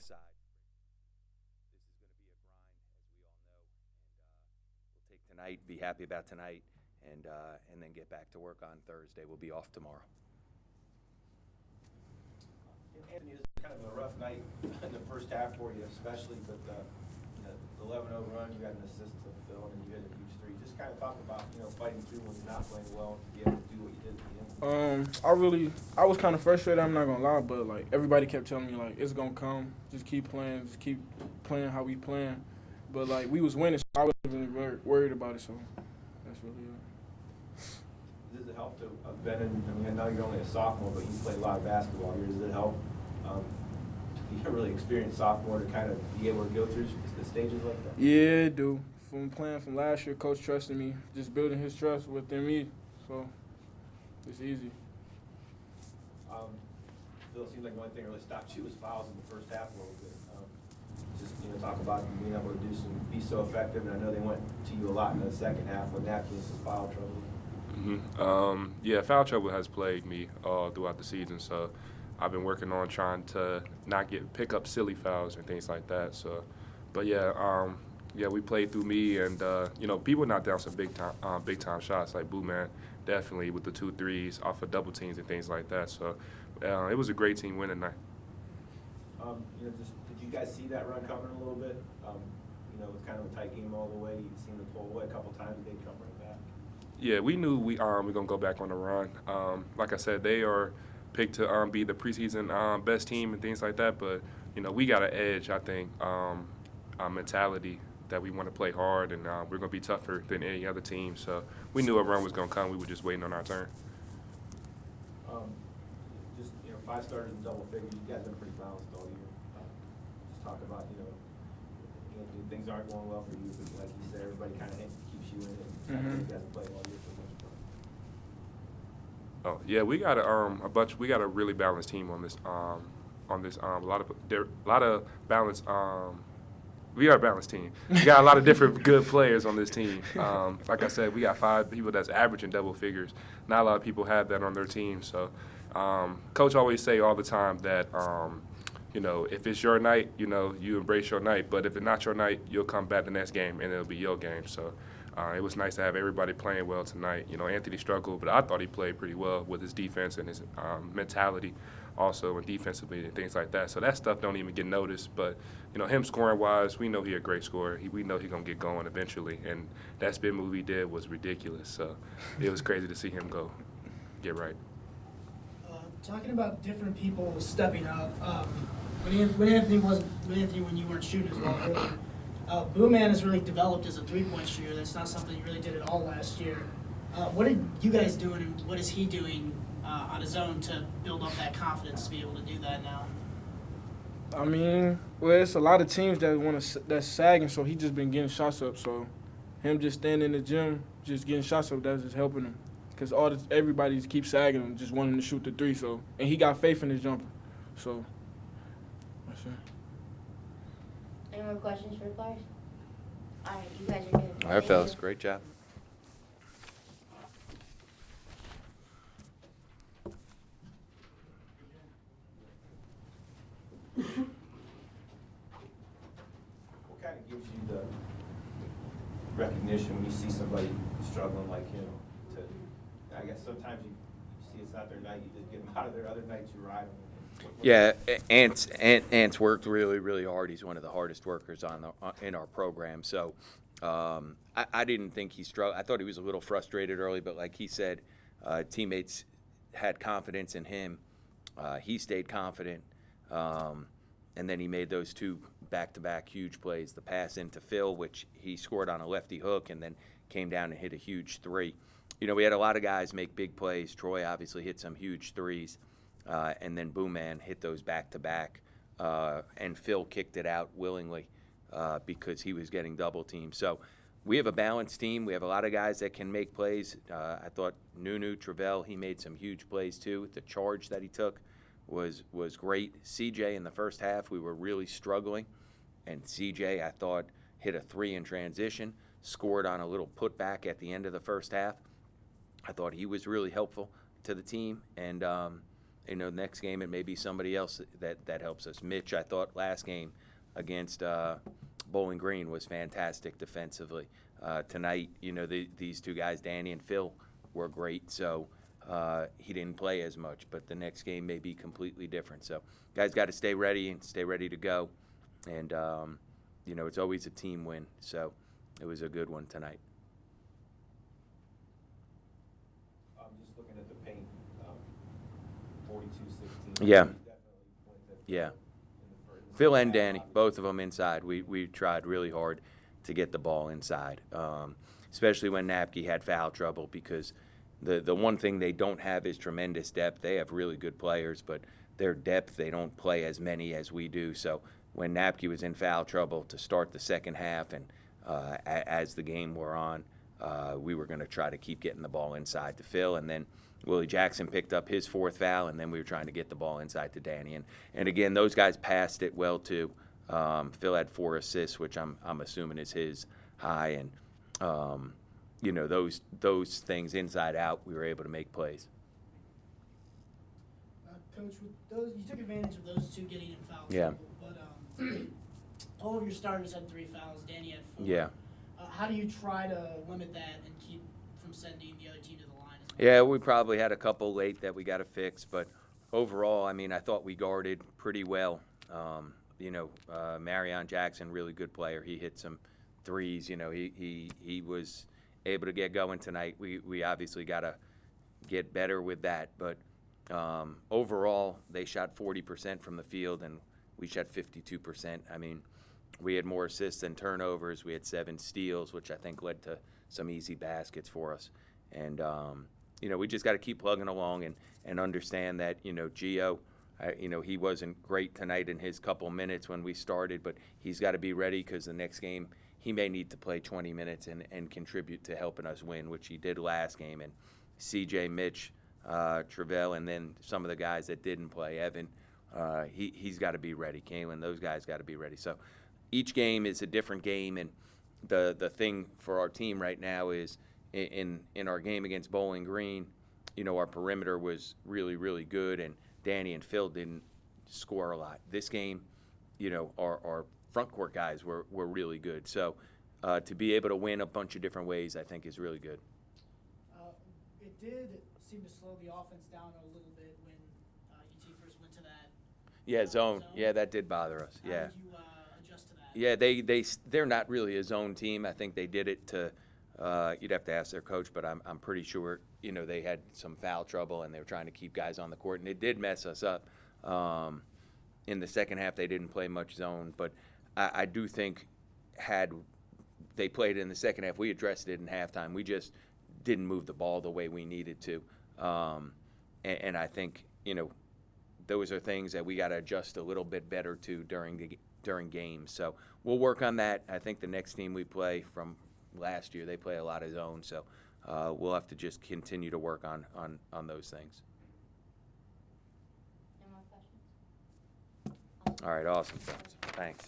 both sides. This is going to be a grind, as we all know, and we'll take tonight, be happy about tonight, and then get back to work on Thursday. We'll be off tomorrow. Anthony, this is kind of a rough night in the first half for you, especially, but the 11-0 run, you got an assist to Phil, and you had a huge three. Just kind of talk about, fighting through when you're not playing well to be able to do what you did at the end. I was kind of frustrated, I'm not going to lie, but, everybody kept telling me, it's going to come. Just keep playing. Just keep playing how we playing. But, we was winning, so I wasn't really very worried about it, so that's really it. Does it help to have been in, I know you're only a sophomore, but you played a lot of basketball here. Does it help to be a really experienced sophomore to kind of be able to go through the stages like that? Yeah, it do. From playing from last year, Coach trusted me, just building his trust within me, so it's easy. Phil, it seems like the only thing that really stopped you was fouls in the first half a little bit. Just talk about being able to be so effective, and I know they went to you a lot in the second half when that came to foul trouble. Yeah, foul trouble has plagued me throughout the season, so I've been working on trying to not pick up silly fouls and things like that. So, but yeah, we played through me, and people knocked down some big time shots like Boo Man, definitely with the 2 threes off of double teams and things like that. So, it was a great team win tonight. Just did you guys see that run coming a little bit? It was kind of a tight game all the way. You seemed to pull away a couple times, and they'd come right back. Yeah, we knew we're gonna go back on the run. Like I said, they are picked to be the preseason best team and things like that. But we got an edge, I think, our mentality that we want to play hard, and we're gonna be tougher than any other team. So we knew a run was gonna come. We were just waiting on our turn. Just 5 starters in double figures. You guys have been pretty balanced all year. Just talk about things aren't going well for you, but like you said, everybody kind of keeps you in it. You guys have played all year for the most part. Oh yeah, we got we got a really balanced team on this a lot of balance. We are a balanced team. We got a lot of different good players on this team. Like I said, we got 5 people that's averaging double figures. Not a lot of people have that on their team. So, Coach always say all the time that if it's your night, you embrace your night. But if it's not your night, you'll come back the next game and it'll be your game. So. It was nice to have everybody playing well tonight. Anthony struggled, but I thought he played pretty well with his defense and his mentality also, and defensively and things like that. So that stuff don't even get noticed. But, him scoring-wise, we know he's a great scorer. We know he's going to get going eventually. And that spin move he did was ridiculous. So it was crazy to see him get right. Talking about different people stepping up, when you weren't shooting as well earlier, Boo Man has really developed as a three-point shooter. That's not something he really did at all last year. What are you guys doing, and what is he doing on his own to build up that confidence to be able to do that now? It's a lot of teams that's sagging, so he just been getting shots up. So him just standing in the gym, just getting shots up, that's just helping him. Because everybody keeps sagging him, just wanting to shoot the three. So, and he got faith in his jumper. So that's it. Any more questions for the players? All right, you guys are good. All right, fellas, great job. What kind of gives you the recognition when you see somebody struggling like him? I guess sometimes you see it's not their night, you just get them out of there. Other nights you ride them. Yeah, Ant's worked really, really hard. He's one of the hardest workers in our program. So I didn't think he struggled. I thought he was a little frustrated early, but like he said, teammates had confidence in him. He stayed confident, and then he made those 2 back-to-back huge plays. The pass into Phil, which he scored on a lefty hook, and then came down and hit a huge 3. We had a lot of guys make big plays. Troy obviously hit some huge 3s. And then Boo Man hit those back-to-back, and Phil kicked it out willingly because he was getting double-teamed. So we have a balanced team. We have a lot of guys that can make plays. I thought Nunu, Travell, he made some huge plays too. The charge that he took was great. CJ in the first half, we were really struggling. And CJ, I thought, hit a 3 in transition, scored on a little putback at the end of the first half. I thought he was really helpful to the team. And next game it may be somebody else that helps us. Mitch, I thought last game against Bowling Green was fantastic defensively. Tonight, these two guys, Danny and Phil, were great. So he didn't play as much, but the next game may be completely different. So guys got to stay ready and stay ready to go. And, it's always a team win. So it was a good one tonight. Just looking at the paint, 42-16. Yeah. Definitely points at Yeah. in the first Phil and half, Danny, obviously. both of them inside. We tried really hard to get the ball inside, especially when Napke had foul trouble, because the one thing they don't have is tremendous depth. They have really good players, but their depth, they don't play as many as we do. So when Napke was in foul trouble to start the second half, and as the game wore on, we were going to try to keep getting the ball inside to Phil, and then Willie Jackson picked up his fourth foul, and then we were trying to get the ball inside to Danny. And again, those guys passed it well too. Phil had 4 assists, which I'm assuming is his high, and those things inside out, we were able to make plays. Coach, with those, you took advantage of those two getting in foul Yeah. trouble, but all of your starters had 3 fouls. Danny had 4. Yeah. How do you try to limit that and keep from sending the other team to the line? Yeah, we probably had a couple late that we got to fix, but overall, I thought we guarded pretty well. Marion Jackson, really good player. He hit some threes. He was able to get going tonight. We obviously got to get better with that, but overall, they shot 40% from the field, and we shot 52%. We had more assists than turnovers. We had 7 steals, which I think led to some easy baskets for us. And, we just got to keep plugging along and understand that, Gio, he wasn't great tonight in his couple minutes when we started, but he's got to be ready, because the next game he may need to play 20 minutes and contribute to helping us win, which he did last game. And CJ, Mitch, Travell, and then some of the guys that didn't play, Evan, he's got to be ready. Kalen, those guys got to be ready. So each game is a different game, and the thing for our team right now is in our game against Bowling Green, our perimeter was really, really good, and Danny and Phil didn't score a lot. This game, our front court guys were really good. So to be able to win a bunch of different ways, I think is really good. It did seem to slow the offense down a little bit when UT first went to that. Yeah, zone. Yeah, that did bother us. Yeah. How did you adjust to that? Yeah, they're not really a zone team. I think they did it to you'd have to ask their coach, but I'm pretty sure they had some foul trouble and they were trying to keep guys on the court, and it did mess us up. In the second half, they didn't play much zone, but I do think had they played in the second half, we addressed it in halftime. We just didn't move the ball the way we needed to, and I think those are things that we got to adjust a little bit better to during games. So we'll work on that. I think the next team we play from last year, they play a lot of zone, so we'll have to just continue to work on those things. Any more questions? All right, awesome. Thanks.